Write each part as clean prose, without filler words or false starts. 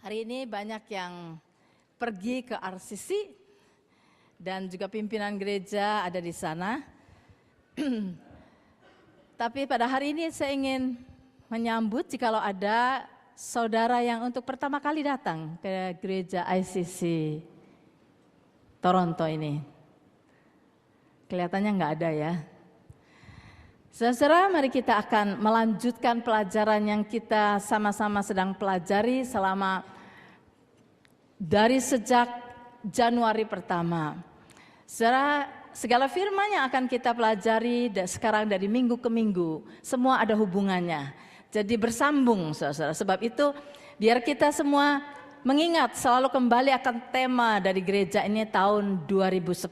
Hari ini banyak yang pergi ke RCC dan juga pimpinan gereja ada di sana. Tapi pada hari ini saya ingin menyambut jikalau ada saudara yang untuk pertama kali datang ke gereja ICC Toronto ini. Kelihatannya nggak ada ya. Saudara, mari kita akan melanjutkan pelajaran yang kita sama-sama sedang pelajari selama dari sejak Januari pertama. Saudara, segala firman yang akan kita pelajari sekarang dari minggu ke minggu, semua ada hubungannya. Jadi bersambung, saudara. Sebab itu, biar kita semua mengingat selalu kembali akan tema dari gereja ini tahun 2010,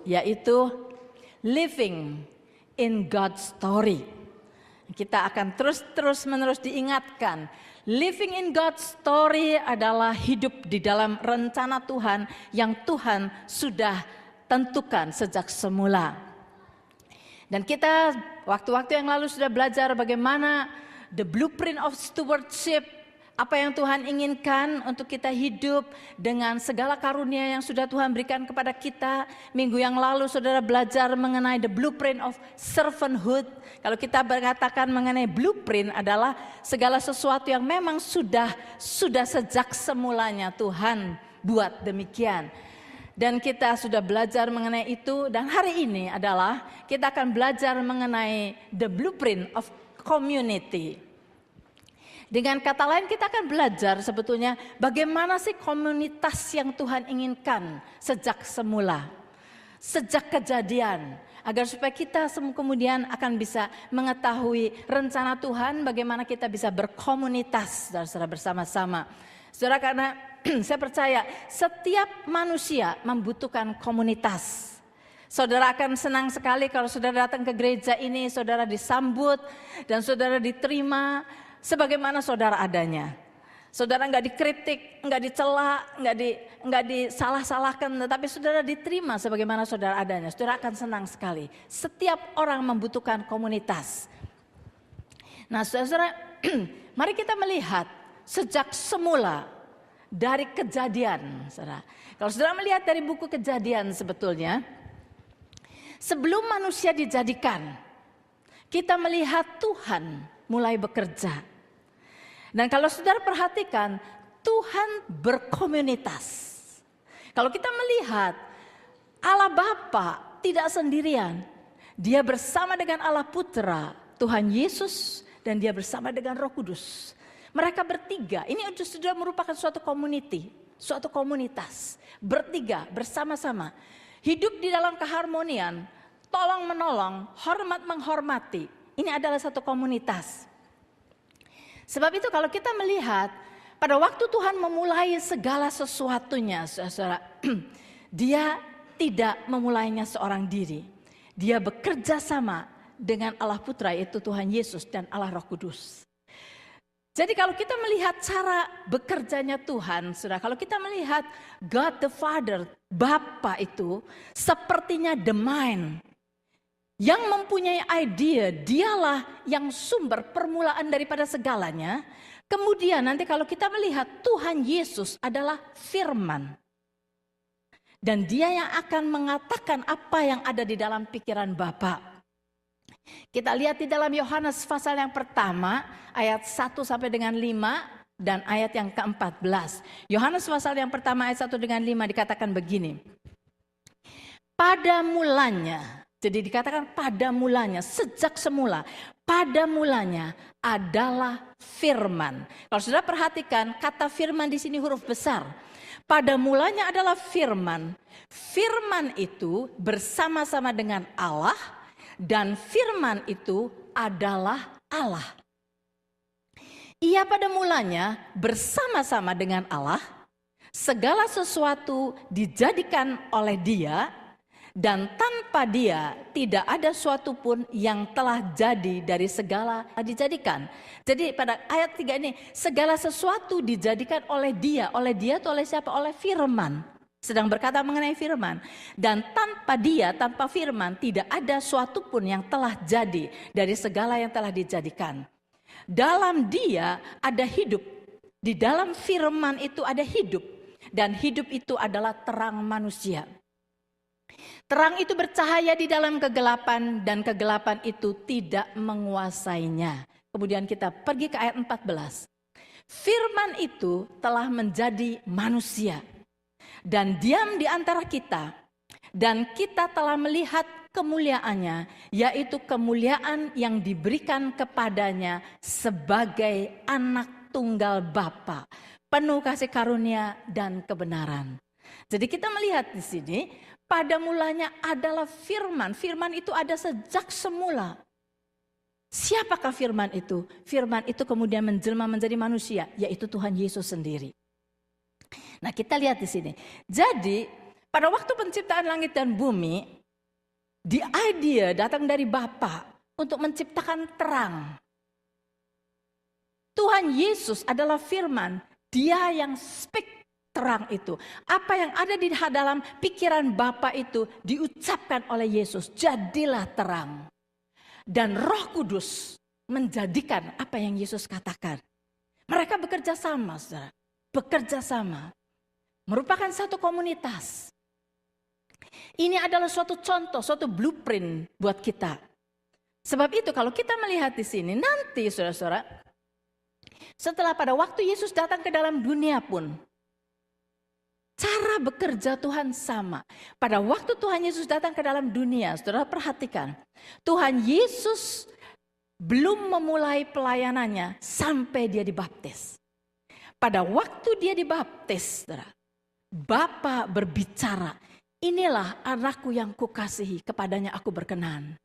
yaitu Living in God's Story. Kita akan terus-menerus diingatkan, living in God's story adalah hidup di dalam rencana Tuhan yang Tuhan sudah tentukan sejak semula. Dan kita waktu-waktu yang lalu sudah belajar bagaimana the blueprint of stewardship, apa yang Tuhan inginkan untuk kita hidup dengan segala karunia yang sudah Tuhan berikan kepada kita. Minggu yang lalu saudara belajar mengenai the blueprint of servanthood. Kalau kita berkatakan mengenai blueprint adalah segala sesuatu yang memang sudah sejak semulanya Tuhan buat demikian. Dan kita sudah belajar mengenai itu, dan hari ini adalah kita akan belajar mengenai the blueprint of community. Dengan kata lain kita akan belajar sebetulnya bagaimana sih komunitas yang Tuhan inginkan sejak semula, sejak kejadian. Agar supaya kita kemudian akan bisa mengetahui rencana Tuhan bagaimana kita bisa berkomunitas saudara bersama-sama. Saudara, karena saya percaya setiap manusia membutuhkan komunitas. Saudara akan senang sekali kalau saudara datang ke gereja ini, saudara disambut dan saudara diterima sebagaimana saudara adanya. Saudara nggak dikritik, nggak dicela, nggak disalah-salahkan, tetapi saudara diterima sebagaimana saudara adanya. Saudara akan senang sekali. Setiap orang membutuhkan komunitas. Nah, saudara, mari kita melihat sejak semula dari kejadian. Saudara. Kalau saudara melihat dari buku Kejadian sebetulnya, sebelum manusia dijadikan, kita melihat Tuhan mulai bekerja. Dan kalau saudara perhatikan, Tuhan berkomunitas. Kalau kita melihat Allah Bapa tidak sendirian. Dia bersama dengan Allah Putra, Tuhan Yesus, dan dia bersama dengan Roh Kudus. Mereka bertiga, ini sudah merupakan suatu community, suatu komunitas. Bertiga, bersama-sama. Hidup di dalam keharmonian, tolong menolong, hormat menghormati. Ini adalah satu komunitas. Sebab itu kalau kita melihat pada waktu Tuhan memulai segala sesuatunya, saudara, dia tidak memulainya seorang diri. Dia bekerja sama dengan Allah Putra, yaitu Tuhan Yesus dan Allah Roh Kudus. Jadi kalau kita melihat cara bekerjanya Tuhan, saudara, kalau kita melihat God the Father, Bapa itu sepertinya the mind. Yang mempunyai ide, dialah yang sumber permulaan daripada segalanya. Kemudian nanti kalau kita melihat Tuhan Yesus adalah firman. Dan dia yang akan mengatakan apa yang ada di dalam pikiran Bapa. Kita lihat di dalam Yohanes pasal yang pertama, ayat 1 sampai dengan 5 dan ayat yang ke-14. Yohanes pasal yang pertama ayat 1 dengan 5 dikatakan begini. Pada mulanya, jadi dikatakan pada mulanya, sejak semula, pada mulanya adalah firman. Kalau sudah perhatikan kata firman di sini huruf besar. Pada mulanya adalah firman. Firman itu bersama-sama dengan Allah dan firman itu adalah Allah. Ia pada mulanya bersama-sama dengan Allah, segala sesuatu dijadikan oleh Dia. Dan tanpa dia tidak ada suatu pun yang telah jadi dari segala dijadikan. Jadi pada ayat 3 ini segala sesuatu dijadikan oleh dia itu oleh siapa? Oleh firman. Sedang berkata mengenai firman. Dan tanpa dia, tanpa firman tidak ada suatu pun yang telah jadi dari segala yang telah dijadikan. Dalam dia ada hidup Di dalam firman itu ada hidup, dan hidup itu adalah terang manusia. Terang itu bercahaya di dalam kegelapan, dan kegelapan itu tidak menguasainya. Kemudian kita pergi ke ayat 14. Firman itu telah menjadi manusia dan diam di antara kita, dan kita telah melihat kemuliaannya, yaitu kemuliaan yang diberikan kepadanya sebagai anak tunggal Bapa, penuh kasih karunia dan kebenaran. Jadi kita melihat di sini, pada mulanya adalah firman. Firman itu ada sejak semula. Siapakah firman itu? Firman itu kemudian menjelma menjadi manusia, yaitu Tuhan Yesus sendiri. Nah, kita lihat di sini. Jadi, pada waktu penciptaan langit dan bumi, the idea datang dari Bapa untuk menciptakan terang. Tuhan Yesus adalah firman, Dia yang speak terang itu. Apa yang ada di dalam pikiran Bapa itu diucapkan oleh Yesus, jadilah terang. Dan Roh Kudus menjadikan apa yang Yesus katakan. Mereka bekerja sama, saudara. Bekerja sama. Merupakan satu komunitas. Ini adalah suatu contoh, suatu blueprint buat kita. Sebab itu kalau kita melihat di sini, nanti saudara-saudara, setelah pada waktu Yesus datang ke dalam dunia pun, cara bekerja Tuhan sama. Pada waktu Tuhan Yesus datang ke dalam dunia, saudara perhatikan. Tuhan Yesus belum memulai pelayanannya sampai dia dibaptis. Pada waktu dia dibaptis, saudara, Bapa berbicara, inilah anakku yang kukasihi, kepadanya aku berkenan.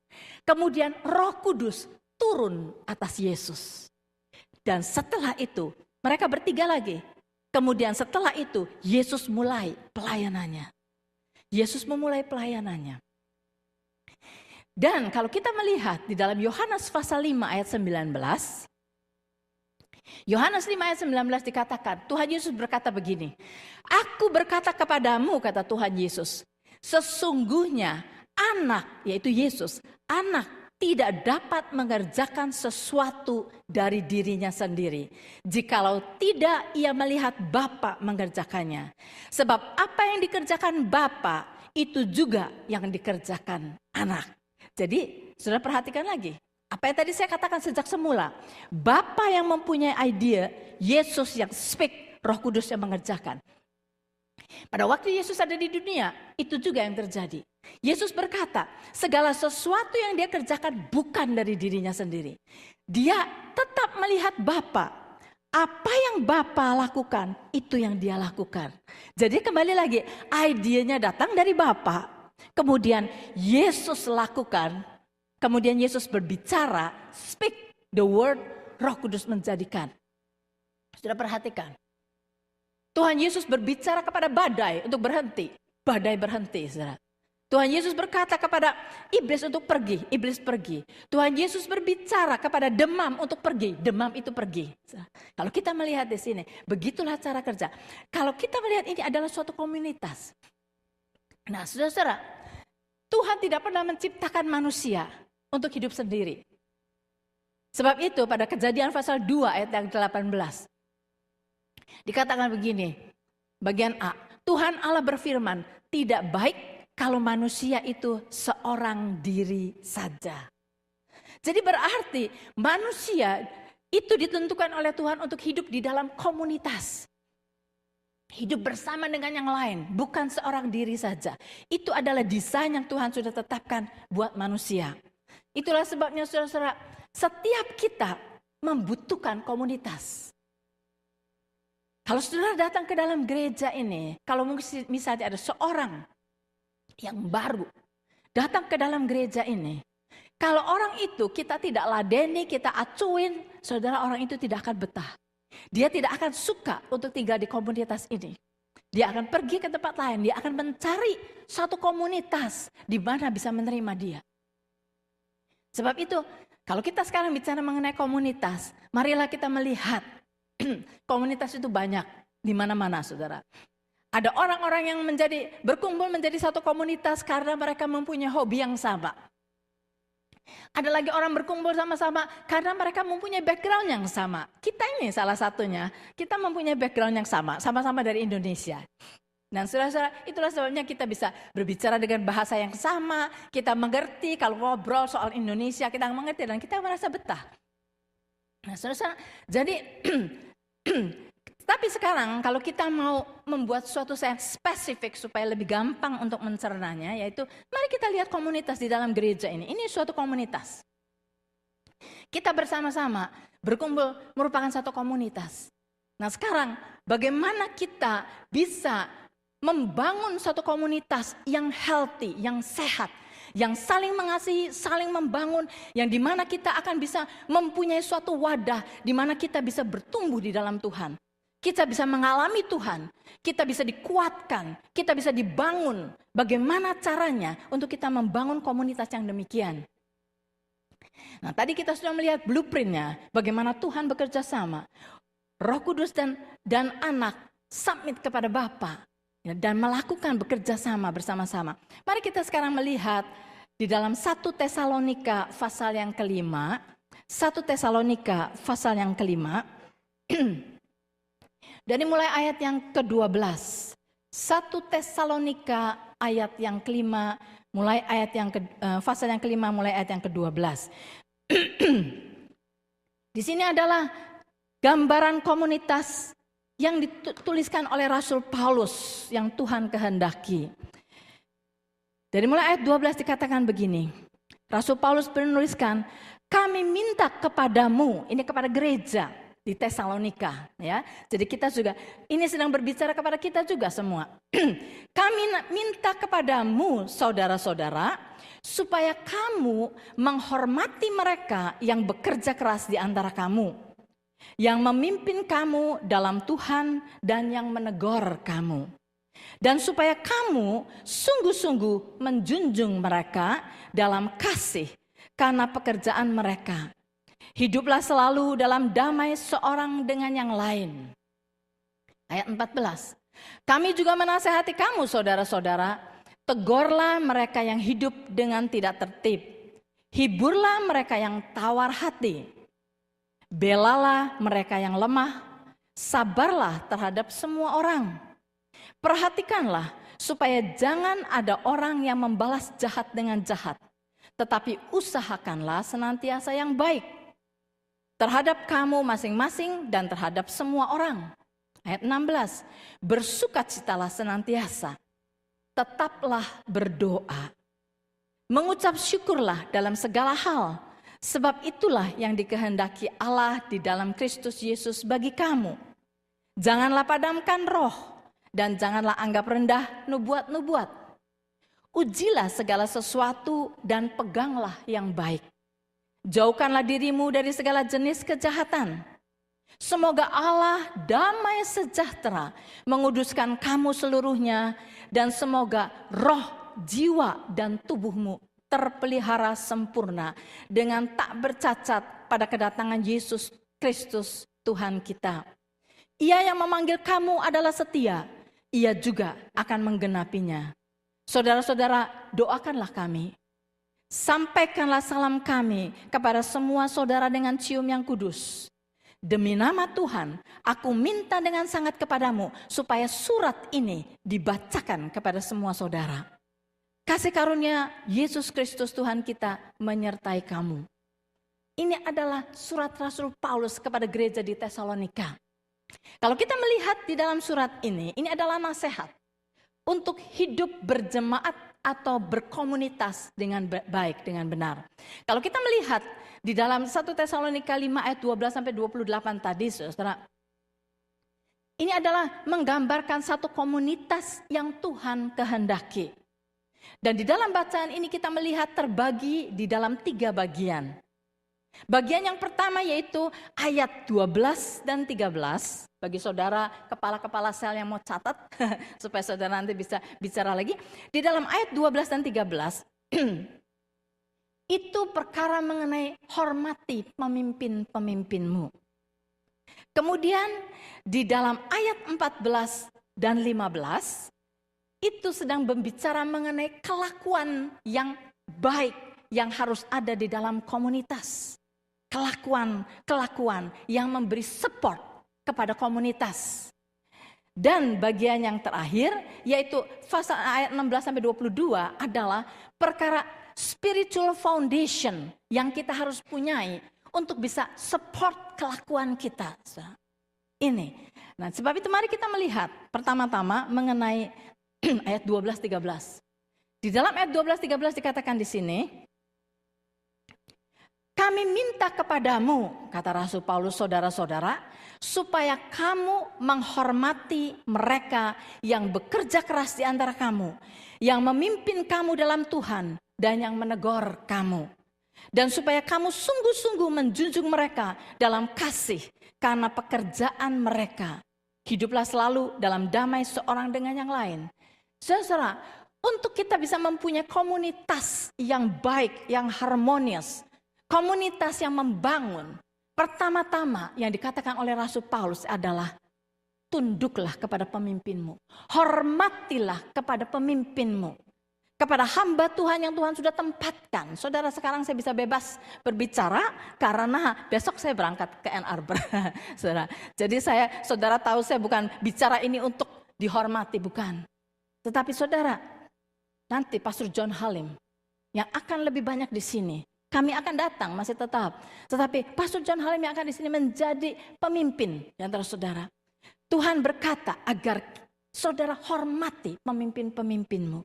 Kemudian Roh Kudus turun atas Yesus. Dan setelah itu, mereka bertiga lagi. Kemudian setelah itu, Yesus mulai pelayanannya. Yesus memulai pelayanannya. Dan kalau kita melihat di dalam Yohanes pasal 5 ayat 19, Yohanes 5 ayat 19 dikatakan, Tuhan Yesus berkata begini, aku berkata kepadamu, kata Tuhan Yesus, sesungguhnya anak, yaitu Yesus, anak tidak dapat mengerjakan sesuatu dari dirinya sendiri, jikalau tidak ia melihat Bapa mengerjakannya. Sebab apa yang dikerjakan Bapa, itu juga yang dikerjakan anak. Jadi, sudah perhatikan lagi. Apa yang tadi saya katakan sejak semula. Bapa yang mempunyai ide, Yesus yang speak, Roh Kudus yang mengerjakan. Pada waktu Yesus ada di dunia, itu juga yang terjadi. Yesus berkata, segala sesuatu yang dia kerjakan bukan dari dirinya sendiri. Dia tetap melihat Bapa. Apa yang Bapa lakukan, itu yang dia lakukan. Jadi kembali lagi, idenya datang dari Bapa. Kemudian Yesus lakukan, kemudian Yesus berbicara, speak the word, Roh Kudus menjadikan. Sudah perhatikan. Tuhan Yesus berbicara kepada badai untuk berhenti. Badai berhenti, saudara. Tuhan Yesus berkata kepada iblis untuk pergi, iblis pergi. Tuhan Yesus berbicara kepada demam untuk pergi, demam itu pergi. Kalau kita melihat di sini, begitulah cara kerja. Kalau kita melihat ini adalah suatu komunitas. Nah, saudara-saudara, Tuhan tidak pernah menciptakan manusia untuk hidup sendiri. Sebab itu pada Kejadian pasal 2 ayat yang 18. Dikatakan begini, bagian A, Tuhan Allah berfirman, tidak baik kalau manusia itu seorang diri saja. Jadi berarti manusia itu ditentukan oleh Tuhan untuk hidup di dalam komunitas. Hidup bersama dengan yang lain, bukan seorang diri saja. Itu adalah desain yang Tuhan sudah tetapkan buat manusia. Itulah sebabnya saudara-saudara, setiap kita membutuhkan komunitas. Kalau saudara datang ke dalam gereja ini, kalau misalnya ada seorang yang baru datang ke dalam gereja ini, kalau orang itu kita tidak ladeni, kita acuin, saudara, orang itu tidak akan betah. Dia tidak akan suka untuk tinggal di komunitas ini. Dia akan pergi ke tempat lain. Dia akan mencari suatu komunitas di mana bisa menerima dia. Sebab itu, kalau kita sekarang bicara mengenai komunitas, marilah kita melihat komunitas itu banyak di mana-mana, saudara. Ada orang-orang yang berkumpul menjadi satu komunitas karena mereka mempunyai hobi yang sama. Ada lagi orang berkumpul sama-sama karena mereka mempunyai background yang sama. Kita ini salah satunya, kita mempunyai background yang sama, sama-sama dari Indonesia. Dan saudara-saudara, itulah sebabnya kita bisa berbicara dengan bahasa yang sama, kita mengerti kalau ngobrol soal Indonesia, kita mengerti dan kita merasa betah. Nah saudara-saudara, jadi tapi sekarang kalau kita mau membuat suatu yang spesifik supaya lebih gampang untuk mencernanya, yaitu mari kita lihat komunitas di dalam gereja ini. Ini suatu komunitas. Kita bersama-sama berkumpul merupakan satu komunitas. Nah sekarang bagaimana kita bisa membangun suatu komunitas yang healthy, yang sehat, yang saling mengasihi, saling membangun, yang dimana kita akan bisa mempunyai suatu wadah, dimana kita bisa bertumbuh di dalam Tuhan. Kita bisa mengalami Tuhan, kita bisa dikuatkan, kita bisa dibangun. Bagaimana caranya untuk kita membangun komunitas yang demikian? Nah tadi kita sudah melihat blueprintnya, bagaimana Tuhan bekerja sama. Roh Kudus dan anak submit kepada Bapa dan melakukan bekerja sama bersama-sama. Mari kita sekarang melihat di dalam 1 Tesalonika pasal yang kelima. 1 Tesalonika pasal yang kelima. Dari mulai ayat yang ke-12. 1 Tesalonika ayat yang kelima, mulai ayat yang pasal yang kelima, mulai ayat yang ke-12. Di sini adalah gambaran komunitas yang dituliskan oleh Rasul Paulus yang Tuhan kehendaki. Dari mulai ayat 12 dikatakan begini. Rasul Paulus menuliskan, kami minta kepadamu, ini kepada gereja di Tesalonika, ya. Jadi kita juga ini sedang berbicara kepada kita juga semua. Kami minta kepadamu saudara-saudara supaya kamu menghormati mereka yang bekerja keras di antara kamu, yang memimpin kamu dalam Tuhan dan yang menegur kamu. Dan supaya kamu sungguh-sungguh menjunjung mereka dalam kasih karena pekerjaan mereka. Hiduplah selalu dalam damai seorang dengan yang lain. Ayat 14. Kami juga menasihati kamu saudara-saudara, tegurlah mereka yang hidup dengan tidak tertib. Hiburlah mereka yang tawar hati. Belalah mereka yang lemah. Sabarlah terhadap semua orang. Perhatikanlah supaya jangan ada orang yang membalas jahat dengan jahat. Tetapi usahakanlah senantiasa yang baik terhadap kamu masing-masing dan terhadap semua orang. Ayat 16, bersukacitalah senantiasa, tetaplah berdoa. Mengucap syukurlah dalam segala hal, sebab itulah yang dikehendaki Allah di dalam Kristus Yesus bagi kamu. Janganlah padamkan roh, dan janganlah anggap rendah nubuat-nubuat. Ujilah segala sesuatu dan peganglah yang baik. Jauhkanlah dirimu dari segala jenis kejahatan. Semoga Allah damai sejahtera menguduskan kamu seluruhnya, dan semoga roh, jiwa, dan tubuhmu terpelihara sempurna dengan tak bercacat pada kedatangan Yesus Kristus Tuhan kita. Ia yang memanggil kamu adalah setia, ia juga akan menggenapinya. Saudara-saudara, doakanlah kami. Sampaikanlah salam kami kepada semua saudara dengan cium yang kudus. Demi nama Tuhan, aku minta dengan sangat kepadamu supaya surat ini dibacakan kepada semua saudara. Kasih karunia Yesus Kristus Tuhan kita menyertai kamu. Ini adalah surat Rasul Paulus kepada gereja di Tesalonika. Kalau kita melihat di dalam surat ini adalah nasihat untuk hidup berjemaat atau berkomunitas dengan baik, dengan benar. Kalau kita melihat di dalam 1 Tesalonika 5 ayat 12 sampai 28 tadi, saudara, ini adalah menggambarkan satu komunitas yang Tuhan kehendaki. Dan di dalam bacaan ini kita melihat terbagi di dalam 3 bagian. Bagian yang pertama yaitu ayat 12 dan 13. Bagi saudara kepala-kepala sel yang mau catat, supaya saudara nanti bisa bicara lagi. Di dalam ayat 12 dan 13, itu perkara mengenai hormati pemimpin-pemimpinmu. Kemudian di dalam ayat 14 dan 15, itu sedang berbicara mengenai kelakuan yang baik, yang harus ada di dalam komunitas. Kelakuan yang memberi support kepada komunitas. Dan bagian yang terakhir yaitu pasal ayat 16-22 adalah perkara spiritual foundation yang kita harus punyai untuk bisa support kelakuan kita. Ini. Nah, sebab itu mari kita melihat pertama-tama mengenai ayat 12-13. Di dalam ayat 12-13 dikatakan di sini, kami minta kepadamu, kata Rasul Paulus, saudara-saudara, supaya kamu menghormati mereka yang bekerja keras di antara kamu, yang memimpin kamu dalam Tuhan, dan yang menegur kamu. Dan supaya kamu sungguh-sungguh menjunjung mereka dalam kasih, karena pekerjaan mereka. Hiduplah selalu dalam damai seorang dengan yang lain. Saudara, untuk kita bisa mempunyai komunitas yang baik, yang harmonius, komunitas yang membangun, pertama-tama yang dikatakan oleh Rasul Paulus adalah tunduklah kepada pemimpinmu. Hormatilah kepada pemimpinmu. Kepada hamba Tuhan yang Tuhan sudah tempatkan. Saudara, sekarang saya bisa bebas berbicara karena besok saya berangkat ke Ann Arbor. Saudara. Jadi saudara tahu saya bukan bicara ini untuk dihormati, bukan. Tetapi saudara, nanti Pastor John Halim yang akan lebih banyak di sini. Kami akan datang masih tetap. Tetapi Pastor John Halim yang akan di sini menjadi pemimpin di antara saudara. Tuhan berkata agar saudara hormati pemimpin-pemimpinmu.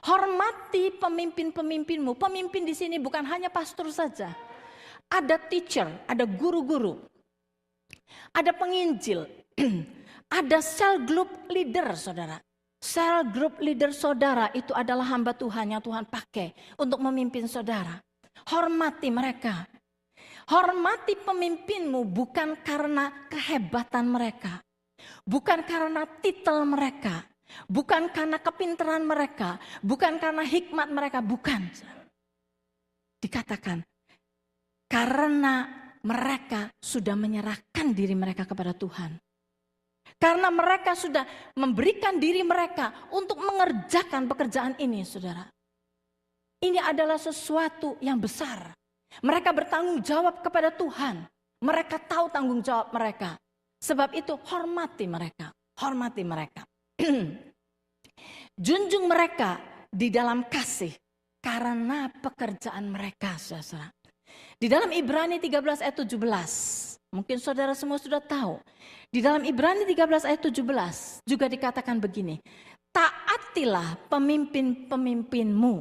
Hormati pemimpin-pemimpinmu. Pemimpin di sini bukan hanya pastor saja. Ada teacher, ada guru-guru. Ada penginjil. Ada cell group leader, saudara. Cell group leader saudara itu adalah hamba Tuhan yang Tuhan pakai untuk memimpin saudara. Hormati mereka. Hormati pemimpinmu bukan karena kehebatan mereka. Bukan karena titel mereka. Bukan karena kepintaran mereka. Bukan karena hikmat mereka. Bukan. Dikatakan karena mereka sudah menyerahkan diri mereka kepada Tuhan. Karena mereka sudah memberikan diri mereka untuk mengerjakan pekerjaan ini, saudara. Ini adalah sesuatu yang besar. Mereka bertanggung jawab kepada Tuhan. Mereka tahu tanggung jawab mereka. Sebab itu hormati mereka. Hormati mereka. Junjung mereka di dalam kasih. Karena pekerjaan mereka, saudara. Di dalam Ibrani 13 ayat 17. Mungkin saudara semua sudah tahu. Di dalam Ibrani 13 ayat 17 juga dikatakan begini. Taatilah pemimpin-pemimpinmu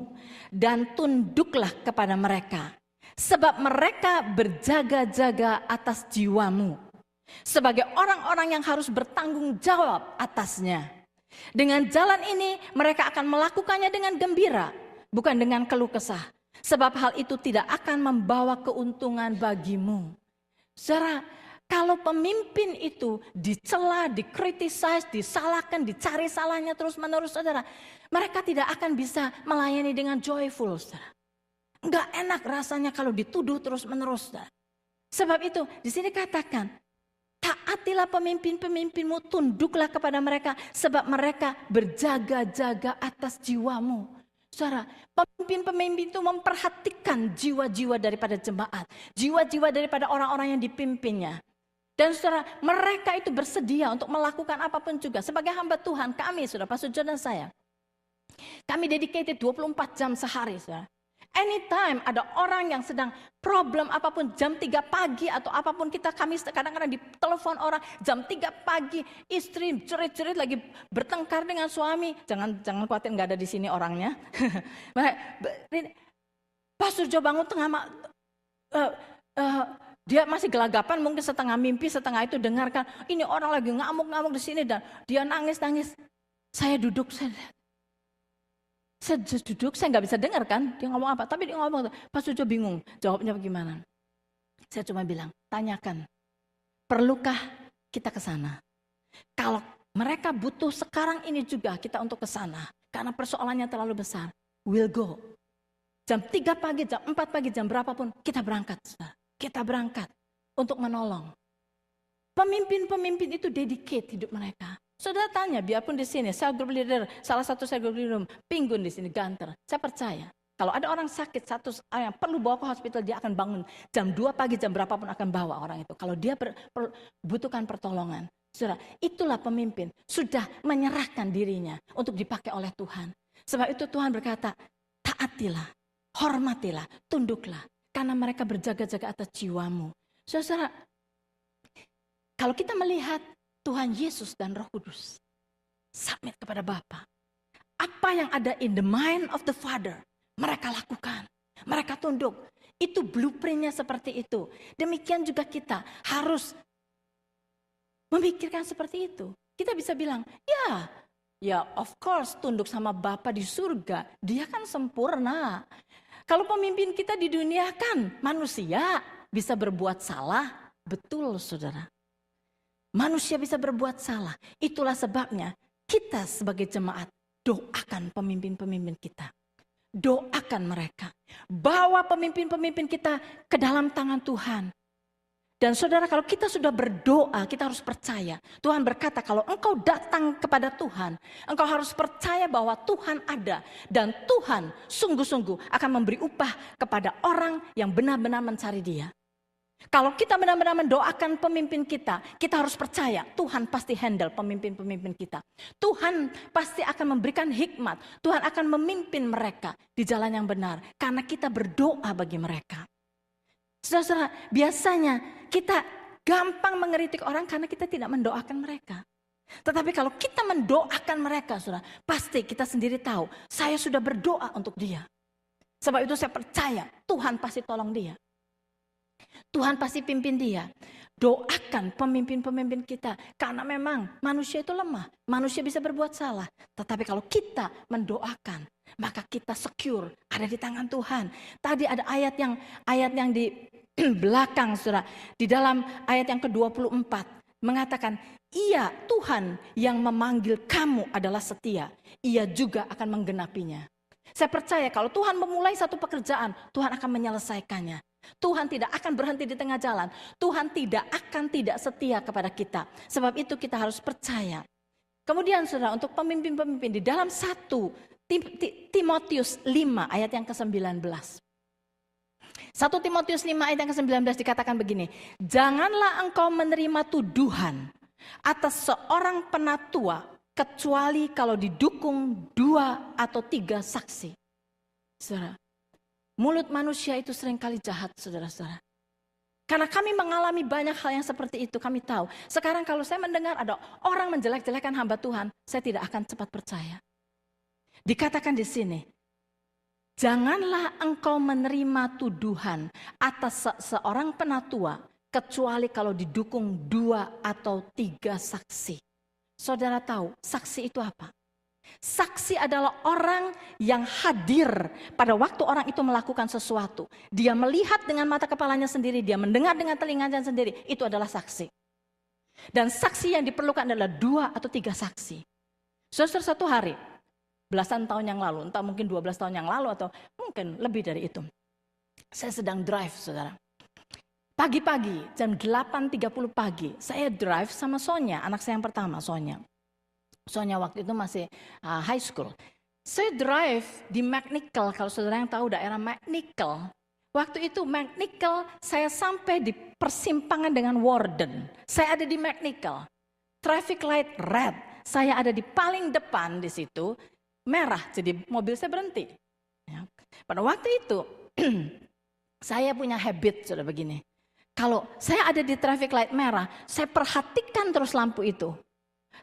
dan tunduklah kepada mereka. Sebab mereka berjaga-jaga atas jiwamu. Sebagai orang-orang yang harus bertanggung jawab atasnya. Dengan jalan ini mereka akan melakukannya dengan gembira. Bukan dengan keluh kesah. Sebab hal itu tidak akan membawa keuntungan bagimu. Saudara, kalau pemimpin itu dicela, dikritisasi, disalahkan, dicari salahnya terus-menerus, saudara, mereka tidak akan bisa melayani dengan joyful, saudara. Enggak enak rasanya kalau dituduh terus-menerus, saudara. Sebab itu, di sini katakan, taatilah pemimpin-pemimpinmu, tunduklah kepada mereka, sebab mereka berjaga-jaga atas jiwamu. Saudara, pemimpin-pemimpin itu memperhatikan jiwa-jiwa daripada jemaat, jiwa-jiwa daripada orang-orang yang dipimpinnya. Dan saudara, mereka itu bersedia untuk melakukan apapun juga. Sebagai hamba Tuhan, kami, saudara, Pastor John dan saya, kami dedicated 24 jam sehari, saudara. Anytime ada orang yang sedang problem apapun, jam 3 pagi atau apapun kami kadang-kadang ditelepon orang jam 3 pagi, istri cerit-cerit lagi bertengkar dengan suami. Jangan khawatir, nggak ada di sini orangnya. Pastor Jo bangun tengah dia masih gelagapan, mungkin setengah mimpi, setengah itu dengarkan ini orang lagi ngamuk-ngamuk di sini dan dia nangis-nangis. Saya duduk, saya duduk, saya nggak bisa dengar kan dia ngomong apa, tapi dia ngomong, Pak Sujo bingung jawabnya bagaimana. Saya cuma bilang, tanyakan, perlukah kita ke sana? Kalau mereka butuh sekarang ini juga kita untuk ke sana, karena persoalannya terlalu besar, we'll go. Jam 3 pagi, jam 4 pagi, jam berapapun, kita berangkat. Kita berangkat untuk menolong. Pemimpin-pemimpin itu dedicate hidup mereka. Saudara tanya, biarpun di sini, cell group leader, salah satu cell group leader, Pinggun di sini, Ganter. Saya percaya, Kalau ada orang sakit, yang perlu bawa ke hospital, dia akan bangun jam 2 pagi, jam berapapun akan bawa orang itu. Kalau dia butuhkan pertolongan. Saudara, itulah pemimpin. Sudah menyerahkan dirinya untuk dipakai oleh Tuhan. Sebab itu Tuhan berkata, taatilah, hormatilah, tunduklah. Karena mereka berjaga-jaga atas jiwamu. Saudara, kalau kita melihat Tuhan Yesus dan Roh Kudus submit kepada Bapa, apa yang ada in the mind of the Father, mereka lakukan, mereka tunduk. Itu blueprintnya seperti itu. Demikian juga kita harus memikirkan seperti itu. Kita bisa bilang, ya of course tunduk sama Bapa di surga, dia kan sempurna. Kalau pemimpin kita di dunia kan manusia bisa berbuat salah, betul saudara. Manusia bisa berbuat salah. Itulah sebabnya kita sebagai jemaat doakan pemimpin-pemimpin kita. Doakan mereka. Bawa pemimpin-pemimpin kita ke dalam tangan Tuhan. Dan saudara, kalau kita sudah berdoa, kita harus percaya. Tuhan berkata kalau engkau datang kepada Tuhan, engkau harus percaya bahwa Tuhan ada. Dan Tuhan sungguh-sungguh akan memberi upah kepada orang yang benar-benar mencari Dia. Kalau kita benar-benar mendoakan pemimpin kita harus percaya Tuhan pasti handle pemimpin-pemimpin kita. Tuhan pasti akan memberikan hikmat. Tuhan akan memimpin mereka di jalan yang benar. Karena kita berdoa bagi mereka. Saudara, biasanya kita gampang mengeritik orang karena kita tidak mendoakan mereka. Tetapi kalau kita mendoakan mereka, saudara, pasti kita sendiri tahu, saya sudah berdoa untuk dia. Sebab itu saya percaya Tuhan pasti tolong dia. Tuhan pasti pimpin dia. Doakan pemimpin-pemimpin kita. Karena memang manusia itu lemah. Manusia bisa berbuat salah. Tetapi kalau kita mendoakan, maka kita secure, ada di tangan Tuhan. Tadi ada ayat yang di belakang, saudara. Di dalam ayat yang ke-24 mengatakan, Ia Tuhan yang memanggil kamu adalah setia. Ia juga akan menggenapinya. Saya percaya kalau Tuhan memulai satu pekerjaan, Tuhan akan menyelesaikannya. Tuhan tidak akan berhenti di tengah jalan. Tuhan tidak akan tidak setia kepada kita. Sebab itu kita harus percaya. Kemudian saudara, untuk pemimpin-pemimpin di dalam 1 Timotius 5 ayat yang ke-19. 1 Timotius 5 ayat yang ke-19 dikatakan begini. Janganlah engkau menerima tuduhan atas seorang penatua kecuali kalau didukung 2 atau 3 saksi. Saudara, mulut manusia itu seringkali jahat, saudara-saudara. Karena kami mengalami banyak hal yang seperti itu, kami tahu. Sekarang kalau saya mendengar ada orang menjelek-jelekan hamba Tuhan, saya tidak akan cepat percaya. Dikatakan di sini, janganlah engkau menerima tuduhan atas seorang penatua, kecuali kalau didukung 2 atau 3 saksi. Saudara tahu, saksi itu apa? Saksi adalah orang yang hadir pada waktu orang itu melakukan sesuatu. Dia melihat dengan mata kepalanya sendiri, dia mendengar dengan telinganya sendiri, itu adalah saksi. Dan saksi yang diperlukan adalah 2 atau 3 saksi. Saudara, satu hari, belasan tahun yang lalu, entah mungkin 12 tahun yang lalu atau mungkin lebih dari itu. Saya sedang drive, saudara. Pagi-pagi, jam 8.30 pagi, saya drive sama Sonya, anak saya yang pertama, Sonya. Soalnya waktu itu masih high school. Saya drive di McNichol, kalau saudara yang tahu daerah McNichol. Waktu itu McNichol, saya sampai di persimpangan dengan Warden. Saya ada di McNichol. Traffic light red. Saya ada di paling depan di situ, merah. Jadi mobil saya berhenti. Ya. Pada waktu itu, saya punya habit sudah begini. Kalau saya ada di traffic light merah, saya perhatikan terus lampu itu.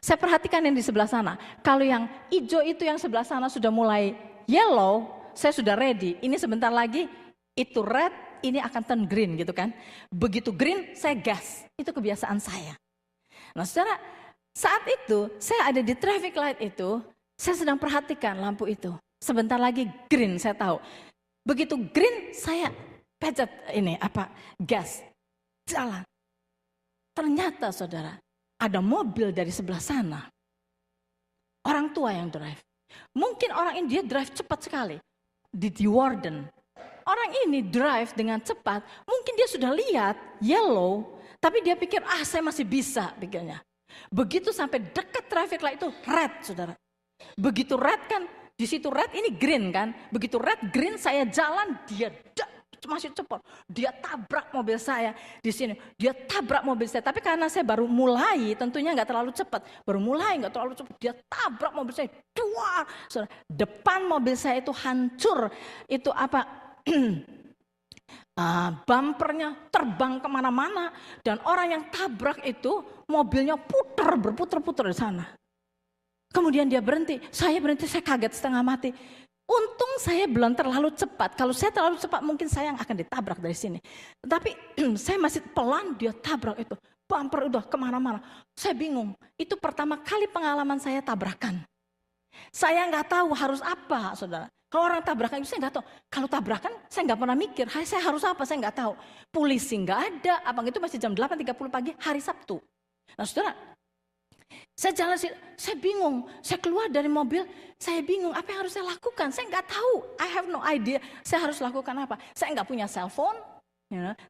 Saya perhatikan yang di sebelah sana. Kalau yang hijau itu yang sebelah sana sudah mulai yellow, saya sudah ready. Ini sebentar lagi itu red, ini akan turn green gitu kan. Begitu green, saya gas. Itu kebiasaan saya. Nah saudara, saat itu saya ada di traffic light itu, saya sedang perhatikan lampu itu. Sebentar lagi green, saya tahu. Begitu green, saya pencet gas. Jalan. Ternyata saudara, ada mobil dari sebelah sana. Orang tua yang drive. Mungkin orang ini dia drive cepat sekali. Di Warden. Orang ini drive dengan cepat. Mungkin dia sudah lihat yellow. Tapi dia pikir, saya masih bisa pikirnya. Begitu sampai dekat traffic light itu red, saudara. Begitu red kan, Di situ red, ini green kan. Begitu red, green, saya jalan, dia masih cepat. Dia tabrak mobil saya di sini. Dia tabrak mobil saya. Tapi karena saya baru mulai, tentunya nggak terlalu cepat. Baru mulai nggak terlalu cepat. Dia tabrak mobil saya. Dua. Depan mobil saya itu hancur. Itu apa? Bumpernya terbang kemana-mana. Dan orang yang tabrak itu mobilnya berputar-putar di sana. Kemudian dia berhenti. Saya berhenti, saya kaget setengah mati. Untung saya belum terlalu cepat. Kalau saya terlalu cepat mungkin saya yang akan ditabrak dari sini. Tetapi saya masih pelan, dia tabrak itu. Bumper udah kemana-mana. Saya bingung. Itu pertama kali pengalaman saya tabrakan. Saya nggak tahu harus apa, saudara. Kalau orang tabrakan itu saya nggak tahu. Kalau tabrakan saya nggak pernah mikir. Saya harus apa, saya nggak tahu. Polisi nggak ada. Abang itu masih jam 8.30 pagi hari Sabtu. Nah saudara, saya jalan, saya bingung. Saya keluar dari mobil, saya bingung apa yang harus saya lakukan. Saya nggak tahu, I have no idea. Saya harus lakukan apa. Saya nggak punya cellphone.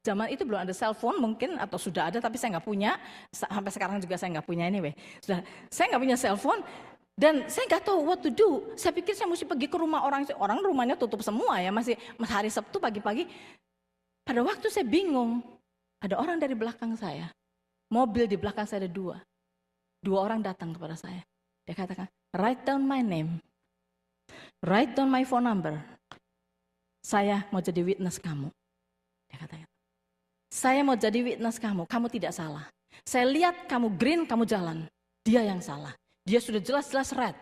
Zaman itu belum ada cellphone mungkin, atau sudah ada tapi saya nggak punya. Sampai sekarang juga saya nggak punya anyway. Saya nggak punya cellphone. Dan saya nggak tahu what to do. Saya pikir saya mesti pergi ke rumah orang. Orang rumahnya tutup semua ya, masih hari Sabtu pagi-pagi. Pada waktu saya bingung, ada orang dari belakang saya. Mobil di belakang saya ada dua. Dua orang datang kepada saya. Dia katakan, write down my name. Write down my phone number. Saya mau jadi witness kamu. Dia katakan, saya mau jadi witness kamu. Kamu tidak salah. Saya lihat kamu green, kamu jalan. Dia yang salah. Dia sudah jelas-jelas red.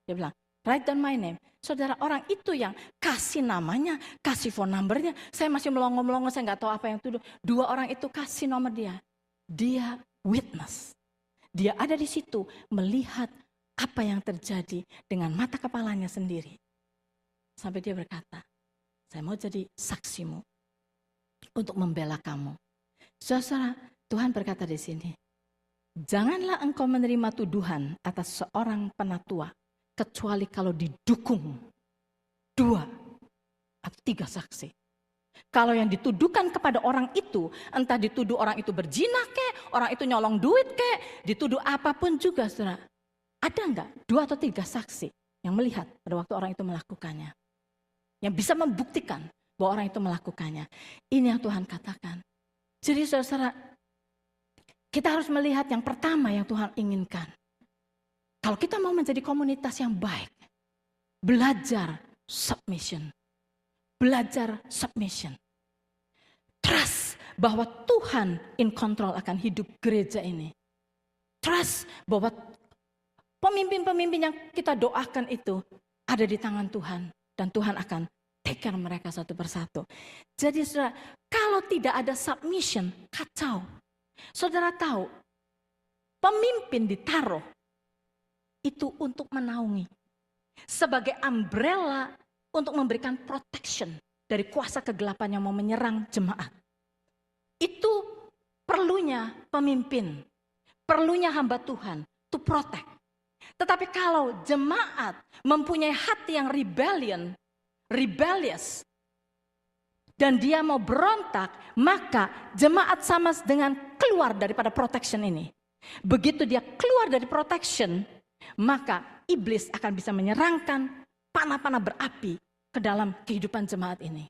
Dia bilang, write down my name. Saudara, orang itu yang kasih namanya, kasih phone numbernya. Saya masih melongo-melongo, saya nggak tahu apa yang tuduh. Dua orang itu kasih nomor dia. Dia witness. Dia ada di situ melihat apa yang terjadi dengan mata kepalanya sendiri. Sampai dia berkata, saya mau jadi saksimu untuk membela kamu. Saudara, Tuhan berkata di sini, janganlah engkau menerima tuduhan atas seorang penatua, kecuali kalau didukung 2 atau 3 saksi. Kalau yang dituduhkan kepada orang itu, entah dituduh orang itu berzina kek, orang itu nyolong duit kek, dituduh apapun juga, saudara. Ada enggak 2 atau 3 saksi yang melihat pada waktu orang itu melakukannya? Yang bisa membuktikan bahwa orang itu melakukannya. Ini yang Tuhan katakan. Jadi saudara, kita harus melihat yang pertama yang Tuhan inginkan. Kalau kita mau menjadi komunitas yang baik, belajar submission. Belajar submission. Trust bahwa Tuhan in control akan hidup gereja ini. Trust bahwa pemimpin-pemimpin yang kita doakan itu ada di tangan Tuhan. Dan Tuhan akan take care mereka satu persatu. Jadi saudara, kalau tidak ada submission, kacau. Saudara tahu, pemimpin ditaruh itu untuk menaungi. Sebagai umbrella untuk memberikan protection dari kuasa kegelapan yang mau menyerang jemaat. Itu perlunya pemimpin, perlunya hamba Tuhan to protect. Tetapi kalau jemaat mempunyai hati yang rebellious, dan dia mau berontak, maka jemaat sama dengan keluar daripada protection ini. Begitu dia keluar dari protection, maka iblis akan bisa menyerangkan panah-panah berapi ke dalam kehidupan jemaat ini.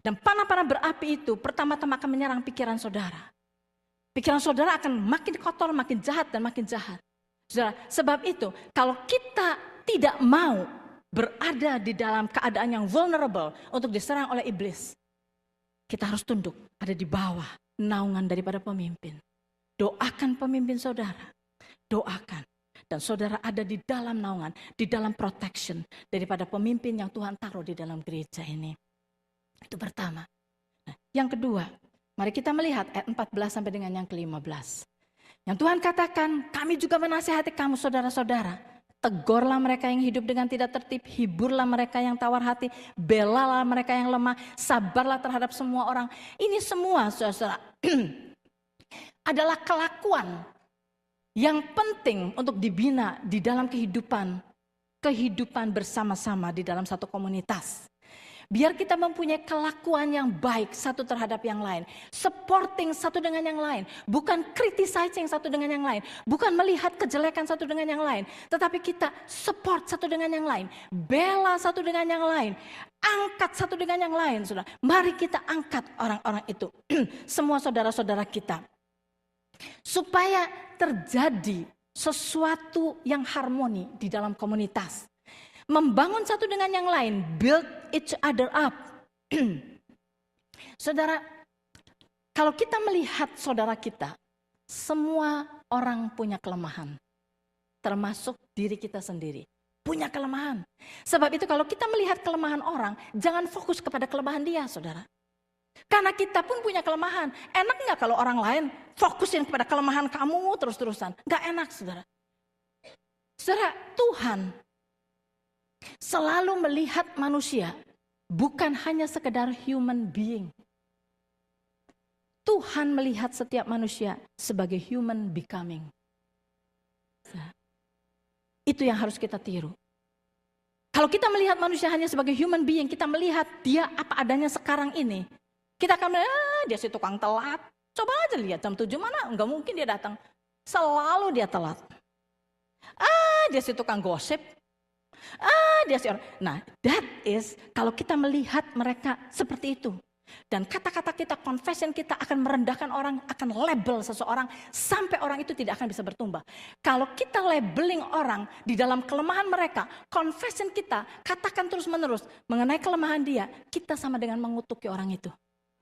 Dan panah-panah berapi itu pertama-tama akan menyerang pikiran saudara. Pikiran saudara akan makin kotor, makin jahat dan makin jahat. Saudara, sebab itu kalau kita tidak mau berada di dalam keadaan yang vulnerable untuk diserang oleh iblis, kita harus tunduk, ada di bawah naungan daripada pemimpin. Doakan pemimpin saudara, doakan. Dan saudara ada di dalam naungan, di dalam protection daripada pemimpin yang Tuhan taruh di dalam gereja ini. Itu pertama. Nah, yang kedua, mari kita melihat ayat 14 sampai dengan yang ke-15. Yang Tuhan katakan, kami juga menasihati kamu saudara-saudara. Tegurlah mereka yang hidup dengan tidak tertib, hiburlah mereka yang tawar hati, belalah mereka yang lemah, sabarlah terhadap semua orang. Ini semua saudara adalah kelakuan yang penting untuk dibina di dalam kehidupan bersama-sama di dalam satu komunitas. Biar kita mempunyai kelakuan yang baik satu terhadap yang lain. Supporting satu dengan yang lain. Bukan criticizing satu dengan yang lain. Bukan melihat kejelekan satu dengan yang lain. Tetapi kita support satu dengan yang lain. Bela satu dengan yang lain. Angkat satu dengan yang lain. Saudara. Mari kita angkat orang-orang itu. Semua saudara-saudara kita. Supaya terjadi sesuatu yang harmoni di dalam komunitas. Membangun satu dengan yang lain, build each other up. Saudara, kalau kita melihat saudara kita, semua orang punya kelemahan. Termasuk diri kita sendiri, punya kelemahan. Sebab itu kalau kita melihat kelemahan orang, jangan fokus kepada kelemahan dia, saudara. Karena kita pun punya kelemahan. Enak nggak kalau orang lain fokusin kepada kelemahan kamu terus-terusan? Nggak enak, saudara. Saudara, Tuhan selalu melihat manusia bukan hanya sekedar human being. Tuhan melihat setiap manusia sebagai human becoming. Itu yang harus kita tiru. Kalau kita melihat manusia hanya sebagai human being, kita melihat dia apa adanya sekarang ini. Kita akan melihat, dia si tukang telat. Coba aja lihat jam 7 mana, enggak mungkin dia datang. Selalu dia telat. Dia si tukang gosip. Dia si orang. Nah, that is kalau kita melihat mereka seperti itu. Dan kata-kata kita, confession kita akan merendahkan orang, akan label seseorang sampai orang itu tidak akan bisa bertumbuh. Kalau kita labeling orang di dalam kelemahan mereka, confession kita katakan terus-menerus mengenai kelemahan dia, kita sama dengan mengutuki orang itu.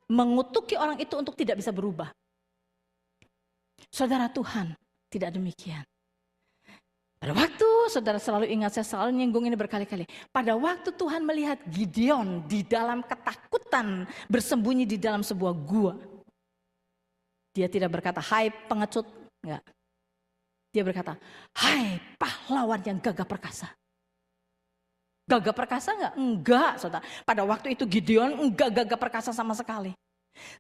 Mengutuki orang itu untuk tidak bisa berubah. Saudara, Tuhan tidak demikian. Pada waktu, saudara selalu ingat, saya selalu nyinggung ini berkali-kali. Pada waktu Tuhan melihat Gideon di dalam ketakutan bersembunyi di dalam sebuah gua. Dia tidak berkata, hai pengecut. Enggak. Dia berkata, hai pahlawan yang gagah perkasa. Gagah perkasa enggak? Enggak, saudara. Pada waktu itu Gideon enggak gagah perkasa sama sekali.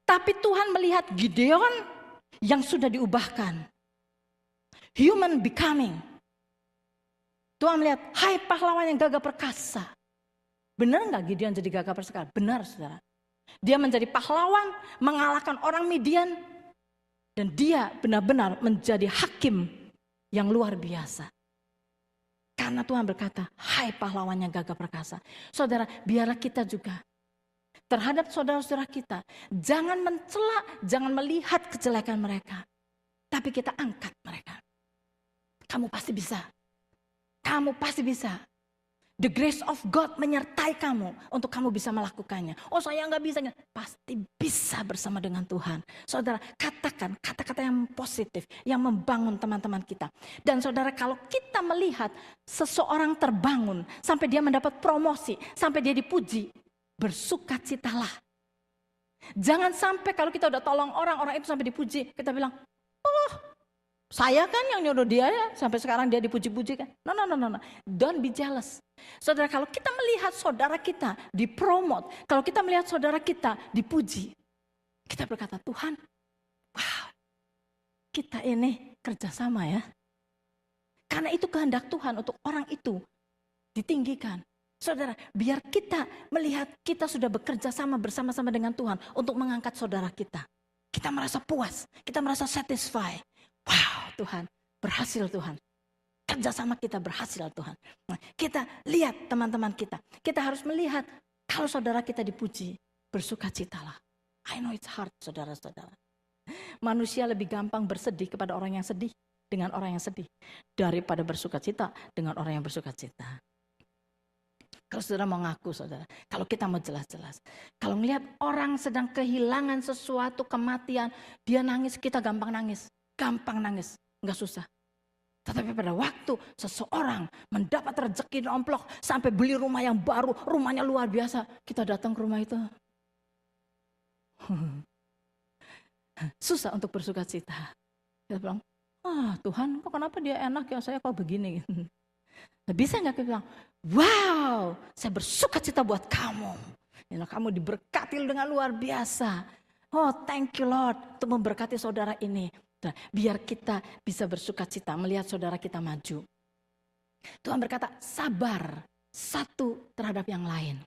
Tapi Tuhan melihat Gideon yang sudah diubahkan. Human becoming. Tuhan melihat, hai pahlawan yang gagah perkasa. Benar enggak Gideon jadi gagah perkasa? Benar, saudara. Dia menjadi pahlawan, mengalahkan orang Midian. Dan dia benar-benar menjadi hakim yang luar biasa. Karena Tuhan berkata, hai pahlawan yang gagah perkasa. Saudara, biarlah kita juga terhadap saudara-saudara kita, jangan mencela, jangan melihat kejelekan mereka. Tapi kita angkat mereka. Kamu pasti bisa. Kamu pasti bisa. The grace of God menyertai kamu untuk kamu bisa melakukannya. Oh, saya nggak bisa. Pasti bisa bersama dengan Tuhan. Saudara, katakan kata-kata yang positif, yang membangun teman-teman kita. Dan saudara, kalau kita melihat seseorang terbangun sampai dia mendapat promosi, sampai dia dipuji, bersukacitalah. Jangan sampai kalau kita udah tolong orang itu sampai dipuji, kita bilang, oh, saya kan yang nyuruh dia ya, sampai sekarang dia dipuji-puji kan. No. Don't be jealous. Saudara, kalau kita melihat saudara kita dipromot, kalau kita melihat saudara kita dipuji, kita berkata, Tuhan, wow, kita ini kerjasama ya. Karena itu kehendak Tuhan untuk orang itu ditinggikan. Saudara, biar kita melihat kita sudah bekerja sama bersama-sama dengan Tuhan untuk mengangkat saudara kita. Kita merasa puas, kita merasa satisfied. Wow, Tuhan, berhasil Tuhan. Kerjasama kita berhasil Tuhan. Nah, kita lihat teman-teman kita. Kita harus melihat kalau saudara kita dipuji, bersukacitalah. I know it's hard, saudara-saudara. Manusia lebih gampang bersedih kepada orang yang sedih dengan orang yang sedih daripada bersukacita dengan orang yang bersukacita. Kalau saudara mau ngaku, saudara, kalau kita mau jelas-jelas. Kalau melihat orang sedang kehilangan sesuatu, kematian, dia nangis, kita gampang nangis. Gampang nangis, enggak susah. Tetapi pada waktu seseorang mendapat rezeki di amplop sampai beli rumah yang baru, rumahnya luar biasa, kita datang ke rumah itu. Susah untuk bersukacita. Kita bilang, Tuhan, kok kenapa dia enak ya, saya kok begini. Bisa enggak kita bilang, wow, saya bersukacita buat kamu. Kamu diberkati dengan luar biasa. Oh, thank you Lord untuk memberkati saudara ini. Biar kita bisa bersukacita melihat saudara kita maju. Tuhan berkata, sabar satu terhadap yang lain.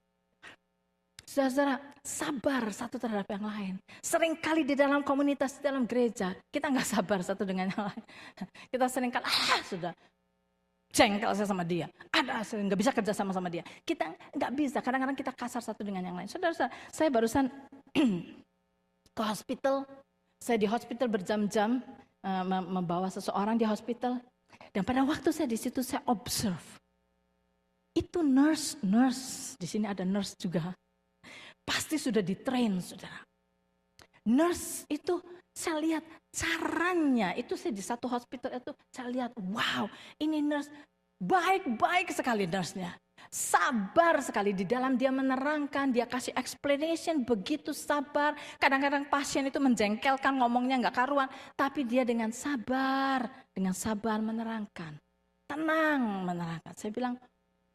Saudara, sabar satu terhadap yang lain. Seringkali di dalam komunitas, di dalam gereja, kita nggak sabar satu dengan yang lain. Kita seringkali, sudah jengkel saya sama dia. Nggak bisa kerja sama dia. Kita nggak bisa, kadang-kadang kita kasar satu dengan yang lain. Saudara, saya barusan ke hospital. Saya di hospital berjam-jam, membawa seseorang di hospital. Dan pada waktu saya di situ, saya observe. Itu nurse, di sini ada nurse juga. Pasti sudah di-train, saudara. Nurse itu saya lihat caranya, itu saya di satu hospital itu saya lihat, wow, ini nurse baik-baik sekali nurse-nya. Sabar sekali di dalam dia menerangkan, dia kasih explanation begitu sabar. Kadang-kadang pasien itu menjengkelkan, ngomongnya nggak karuan, tapi dia dengan sabar menerangkan. Tenang menerangkan. Saya bilang,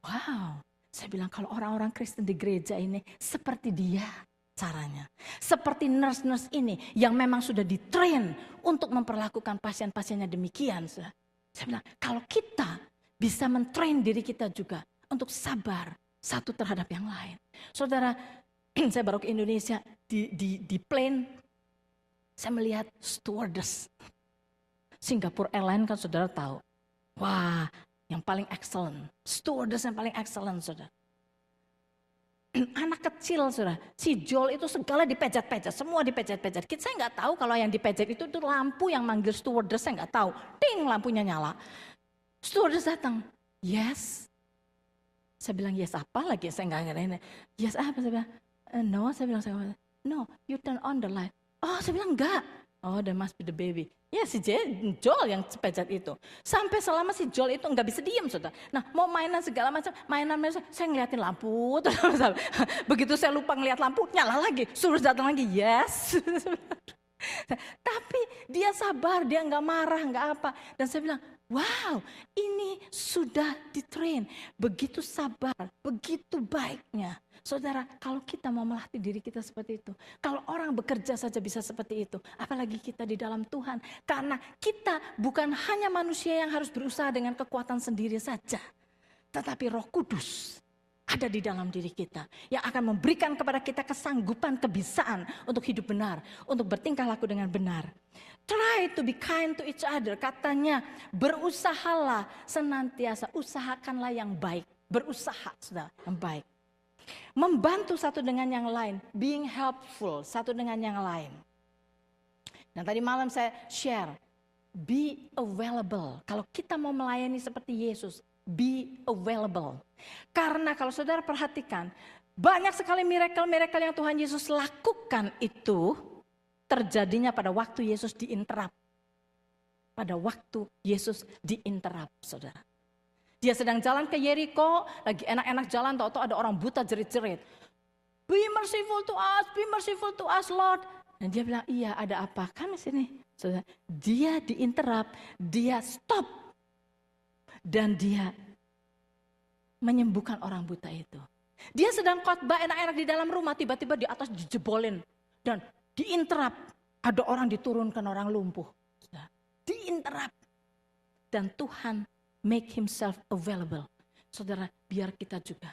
wow. Saya bilang kalau orang-orang Kristen di gereja ini seperti dia caranya. Seperti nurse-nurse ini yang memang sudah di-train untuk memperlakukan pasien-pasiennya demikian. Saya bilang kalau kita bisa men-train diri kita juga untuk sabar satu terhadap yang lain. Saudara, saya baru ke Indonesia di plane, saya melihat stewardess. Singapore Airlines kan saudara tahu. Wah, yang paling excellent, stewardess yang paling excellent, saudara. Anak kecil, saudara, si Joel itu segala dipejat-pejat, semua dipejat-pejat. Saya nggak tahu kalau yang dipejat itu lampu yang manggil stewardess, saya nggak tahu. Ting, lampunya nyala. Stewardess datang, yes. Saya bilang yes apa lagi? Saya nggak ngerti. Yes apa? Saya bilang no. Saya bilang no, you turn on the light. Oh, saya bilang enggak. Oh, there must be the baby. Ya si Joel yang pejat itu. Sampai selama si Joel itu nggak bisa diem, saudara. Nah mau mainan segala macam, mainan saya ngeliatin lampu. Begitu saya lupa ngeliat lampu, nyala lagi. Suruh datang lagi, yes. Tapi dia sabar, dia nggak marah, nggak apa. Dan saya bilang, wow, ini sudah di-train. Begitu sabar, begitu baiknya. Saudara, kalau kita mau melatih diri kita seperti itu, kalau orang bekerja saja bisa seperti itu, apalagi kita di dalam Tuhan. Karena kita bukan hanya manusia yang harus berusaha dengan kekuatan sendiri saja, tetapi Roh Kudus ada di dalam diri kita yang akan memberikan kepada kita kesanggupan, kebisaan untuk hidup benar, untuk bertingkah laku dengan benar. Try to be kind to each other, katanya berusahalah senantiasa, usahakanlah yang baik, berusaha sudah yang baik. Membantu satu dengan yang lain, being helpful satu dengan yang lain. Dan tadi malam saya share, be available. Kalau kita mau melayani seperti Yesus, be available. Karena kalau saudara perhatikan, banyak sekali miracle-miracle yang Tuhan Yesus lakukan itu terjadinya pada waktu Yesus diinterrupt. Pada waktu Yesus diinterrupt, saudara. Dia sedang jalan ke Yeriko, lagi enak-enak jalan, tahu-tahu ada orang buta jerit-jerit. Be merciful to us, Lord. Dan dia bilang, iya ada apa? Kami sini. Saudara, dia diinterrupt, dia stop. Dan dia menyembuhkan orang buta itu. Dia sedang khotbah enak-enak di dalam rumah, tiba-tiba di atas dijebolin. Dan diinterrupt, ada orang diturunkan, orang lumpuh. Saudara, diinterrupt. Dan Tuhan make himself available. Saudara, biar kita juga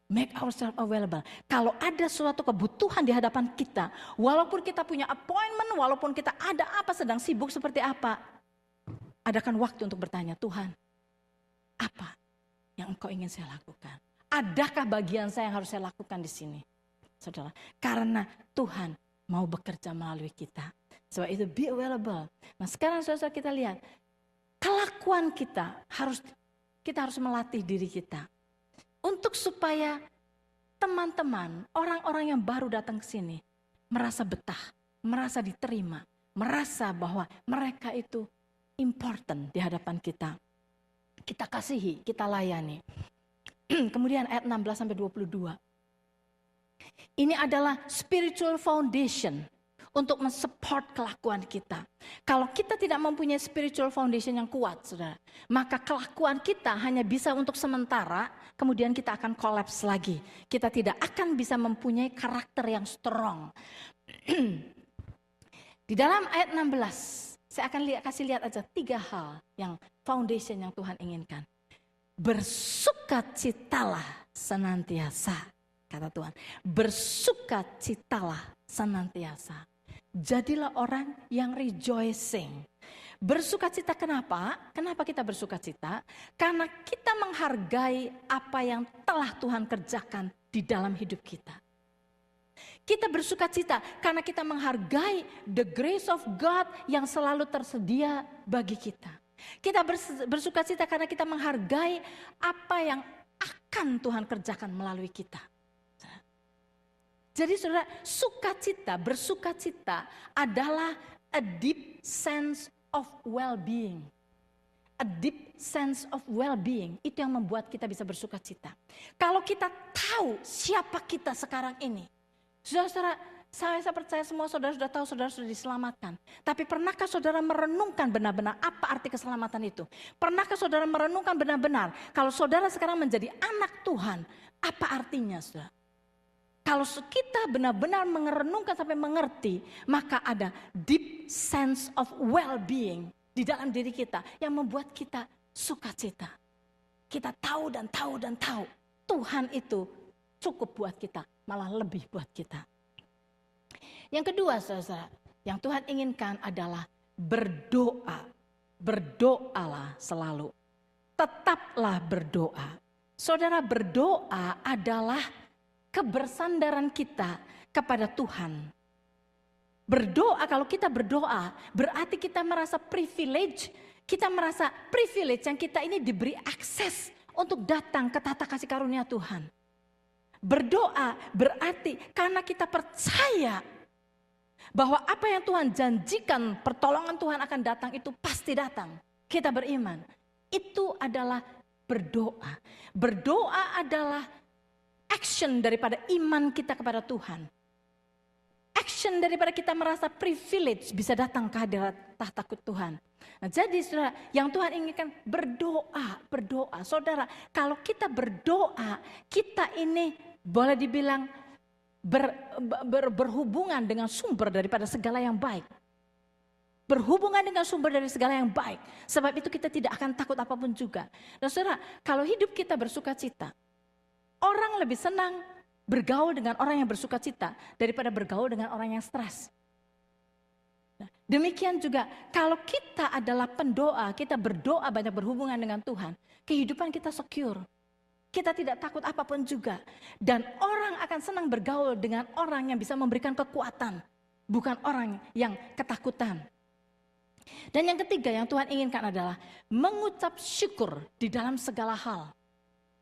make ourselves available. Kalau ada suatu kebutuhan di hadapan kita, walaupun kita punya appointment, walaupun kita ada apa, sedang sibuk seperti apa, adakan waktu untuk bertanya, Tuhan, apa yang Engkau ingin saya lakukan? Adakah bagian saya yang harus saya lakukan di sini? Saudara, karena Tuhan mau bekerja melalui kita. Sebab itu be available. Nah sekarang saudara kita lihat, kelakuan kita harus melatih diri kita untuk supaya teman-teman, orang-orang yang baru datang ke sini merasa betah, merasa diterima, merasa bahwa mereka itu important di hadapan kita. Kita kasihi, kita layani. Kemudian ayat 16 sampai 22. Ini adalah spiritual foundation untuk mensupport kelakuan kita. Kalau kita tidak mempunyai spiritual foundation yang kuat, saudara, maka kelakuan kita hanya bisa untuk sementara, kemudian kita akan collapse lagi. Kita tidak akan bisa mempunyai karakter yang strong. Di dalam ayat 16, saya akan kasih lihat aja 3 hal yang foundation yang Tuhan inginkan. Bersukacitalah senantiasa. kata Tuhan. Bersukacitalah senantiasa. Jadilah orang yang rejoicing. Bersukacita kenapa? Kenapa kita bersukacita? Karena kita menghargai apa yang telah Tuhan kerjakan di dalam hidup kita. Kita bersukacita karena kita menghargai the grace of God yang selalu tersedia bagi kita. Kita bersukacita karena kita menghargai apa yang akan Tuhan kerjakan melalui kita. Jadi saudara, bersukacita adalah a deep sense of well-being. A deep sense of well-being, itu yang membuat kita bisa bersukacita. Kalau kita tahu siapa kita sekarang ini, saudara, saya percaya semua saudara sudah tahu saudara sudah diselamatkan. Tapi pernahkah saudara merenungkan benar-benar apa arti keselamatan itu? Pernahkah saudara merenungkan benar-benar kalau saudara sekarang menjadi anak Tuhan, apa artinya saudara? Kalau kita benar-benar merenungkan sampai mengerti, maka ada deep sense of well-being di dalam diri kita yang membuat kita sukacita. Kita tahu dan tahu dan tahu Tuhan itu cukup buat kita, malah lebih buat kita. Yang kedua saudara, yang Tuhan inginkan adalah berdoa. Berdoalah selalu. Tetaplah berdoa. Saudara, berdoa adalah kebersandaran kita kepada Tuhan. Berdoa, kalau kita berdoa, berarti kita merasa privilege. Kita merasa privilege yang kita ini diberi akses untuk datang ke tata kasih karunia Tuhan. Berdoa berarti karena kita percaya bahwa apa yang Tuhan janjikan, pertolongan Tuhan akan datang itu pasti datang. Kita beriman. Itu adalah berdoa. Berdoa adalah action daripada iman kita kepada Tuhan. Action daripada kita merasa privilege bisa datang ke hadirat tahta Tuhan. Nah, jadi saudara, yang Tuhan inginkan berdoa. Saudara, kalau kita berdoa, kita ini boleh dibilang berhubungan dengan sumber daripada segala yang baik. Berhubungan dengan sumber dari segala yang baik. Sebab itu kita tidak akan takut apapun juga. Nah saudara, kalau hidup kita bersukacita, orang lebih senang bergaul dengan orang yang bersukacita daripada bergaul dengan orang yang stres. Nah, demikian juga kalau kita adalah pendoa, kita berdoa banyak berhubungan dengan Tuhan, kehidupan kita secure. Kita tidak takut apapun juga. Dan orang akan senang bergaul dengan orang yang bisa memberikan kekuatan, bukan orang yang ketakutan. Dan yang ketiga yang Tuhan inginkan adalah mengucap syukur di dalam segala hal.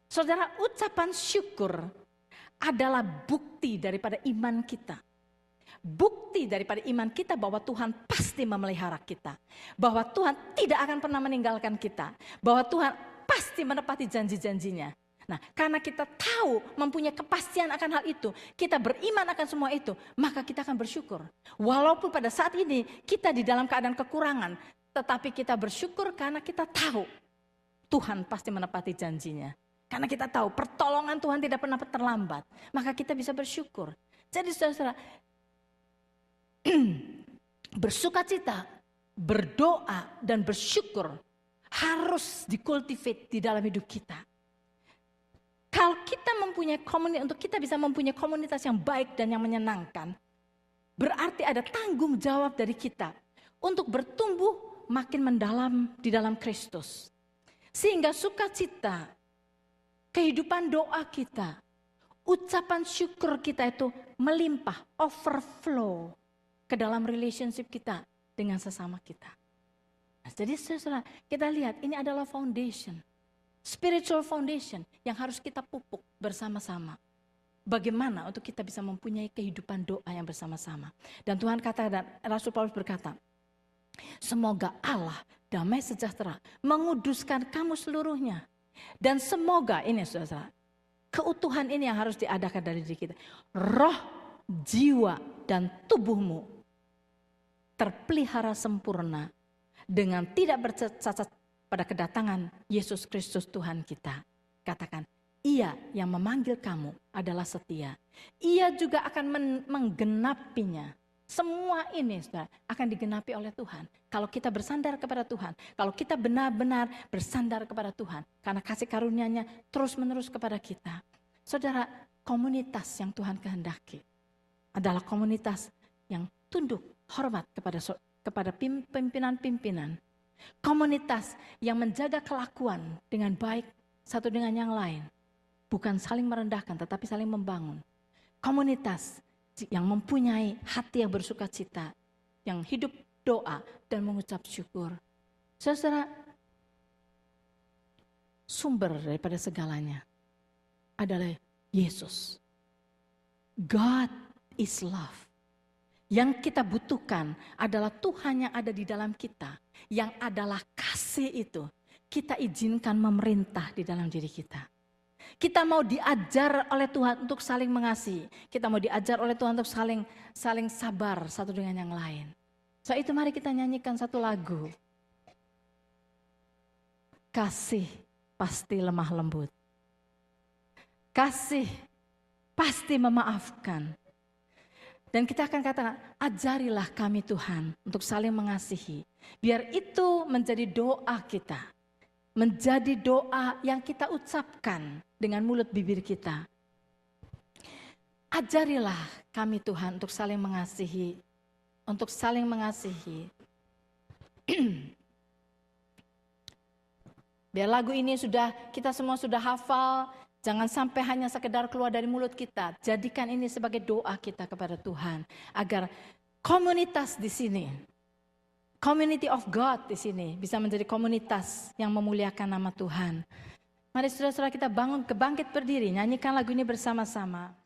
Saudara, ucapan syukur adalah bukti daripada iman kita. Bukti daripada iman kita bahwa Tuhan pasti memelihara kita. Bahwa Tuhan tidak akan pernah meninggalkan kita. Bahwa Tuhan pasti menepati janji-janjinya. Nah, karena kita tahu mempunyai kepastian akan hal itu, kita beriman akan semua itu, maka kita akan bersyukur. Walaupun pada saat ini kita di dalam keadaan kekurangan, tetapi kita bersyukur karena kita tahu Tuhan pasti menepati janjinya. Karena kita tahu pertolongan Tuhan tidak pernah terlambat, maka kita bisa bersyukur. Jadi saudara, bersukacita, berdoa dan bersyukur harus dikultivate di dalam hidup kita. Kalau kita mempunyai komunitas, untuk kita bisa mempunyai komunitas yang baik dan yang menyenangkan, berarti ada tanggung jawab dari kita untuk bertumbuh makin mendalam di dalam Kristus. Sehingga sukacita, kehidupan doa kita, ucapan syukur kita itu melimpah, overflow ke dalam relationship kita dengan sesama kita. Nah, jadi saudara, kita lihat ini adalah foundation. Spiritual foundation yang harus kita pupuk bersama-sama. Bagaimana untuk kita bisa mempunyai kehidupan doa yang bersama-sama. Dan Tuhan kata, dan Rasul Paulus berkata, semoga Allah damai sejahtera menguduskan kamu seluruhnya. Dan semoga, ini saudara, keutuhan ini yang harus diadakan dari diri kita. Roh, jiwa, dan tubuhmu terpelihara sempurna dengan tidak bercacat pada kedatangan Yesus Kristus Tuhan kita. Katakan, Ia yang memanggil kamu adalah setia. Ia juga akan menggenapinya. Semua ini saudara, akan digenapi oleh Tuhan. Kalau kita bersandar kepada Tuhan. Kalau kita benar-benar bersandar kepada Tuhan. Karena kasih karunia-Nya terus menerus kepada kita. Saudara, komunitas yang Tuhan kehendaki. Adalah komunitas yang tunduk, hormat kepada pimpinan-pimpinan. Komunitas yang menjaga kelakuan dengan baik satu dengan yang lain. Bukan saling merendahkan tetapi saling membangun. Komunitas yang mempunyai hati yang bersukacita, yang hidup doa dan mengucap syukur. Saudara, sumber daripada segalanya adalah Yesus. God is love. Yang kita butuhkan adalah Tuhan yang ada di dalam kita, yang adalah kasih itu. Kita izinkan memerintah di dalam diri kita. Kita mau diajar oleh Tuhan untuk saling mengasihi. Kita mau diajar oleh Tuhan untuk saling sabar satu dengan yang lain. Soal itu mari kita nyanyikan satu lagu. Kasih pasti lemah lembut. Kasih pasti memaafkan. Dan kita akan katakan, ajarilah kami Tuhan untuk saling mengasihi. Biar itu menjadi doa kita. Menjadi doa yang kita ucapkan dengan mulut bibir kita. Ajarilah kami Tuhan untuk saling mengasihi. Untuk saling mengasihi. Biar lagu ini kita semua sudah hafal. Jangan sampai hanya sekedar keluar dari mulut kita. Jadikan ini sebagai doa kita kepada Tuhan. Agar komunitas di sini, community of God di sini bisa menjadi komunitas yang memuliakan nama Tuhan. Mari saudara-saudara kita bangkit berdiri, nyanyikan lagu ini bersama-sama.